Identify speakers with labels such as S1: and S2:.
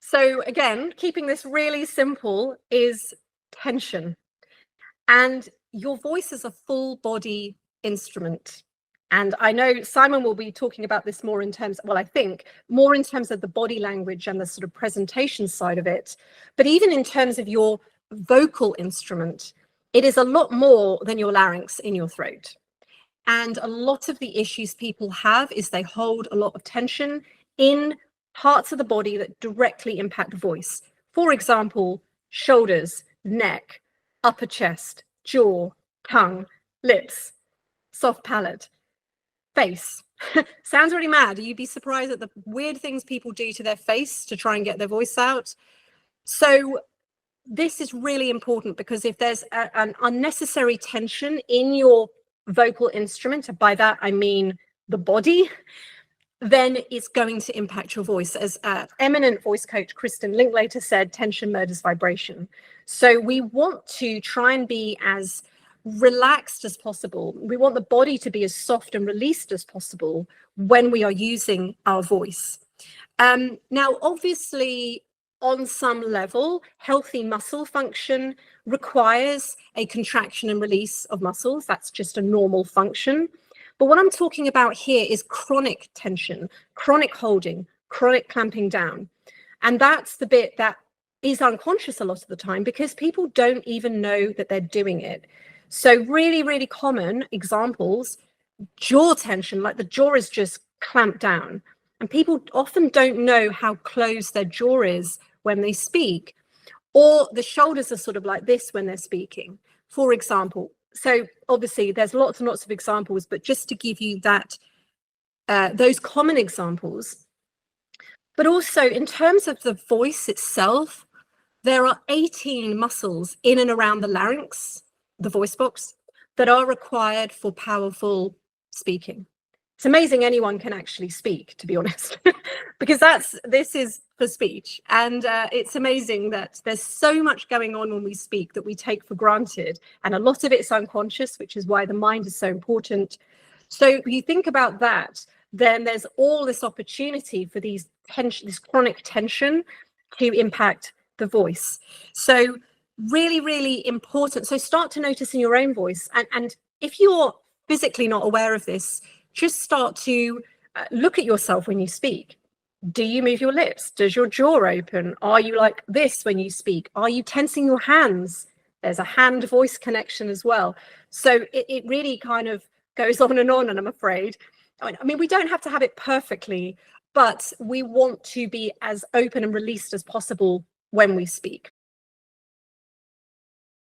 S1: So again, keeping this really simple is tension. And your voice is a full body instrument. And I know Simon will be talking about this more in terms, well, I think more in terms of the body language and the sort of presentation side of it. But even in terms of your vocal instrument, it is a lot more than your larynx in your throat. And a lot of the issues people have is they hold a lot of tension in parts of the body that directly impact voice. For example, shoulders, neck, upper chest, jaw, tongue, lips, soft palate, face. Sounds really mad. You'd be surprised at the weird things people do to their face to try and get their voice out. So this is really important, because if there's an unnecessary tension in your vocal instrument, and by that I mean the body, then it's going to impact your voice. As eminent voice coach Kristen Linklater said, tension murders vibration. So we want to try and be as relaxed as possible. We want the body to be as soft and released as possible when we are using our voice. Now, obviously, on some level, healthy muscle function requires a contraction and release of muscles. That's just a normal function. But what I'm talking about here is chronic tension, chronic holding, chronic clamping down. And that's the bit that is unconscious a lot of the time, because people don't even know that they're doing it. So really, really common examples, jaw tension, like the jaw is just clamped down. And people often don't know how closed their jaw is when they speak, or the shoulders are sort of like this when they're speaking, for example. So obviously there's lots and lots of examples, but just to give you that, those common examples. But also in terms of the voice itself, there are 18 muscles in and around the larynx, the voice box, that are required for powerful speaking. It's amazing anyone can actually speak, to be honest, because this is for speech. And it's amazing that there's so much going on when we speak that we take for granted. And a lot of it's unconscious, which is why the mind is so important. So if you think about that, then there's all this opportunity for this chronic tension to impact the voice. So really, really important. So start to notice in your own voice. And if you're physically not aware of this, just start to look at yourself when you speak. Do you move your lips? Does your jaw open? Are you like this when you speak? Are you tensing your hands? There's a hand-voice connection as well. So it really kind of goes on, and I'm afraid. I mean, we don't have to have it perfectly, but we want to be as open and released as possible when we speak.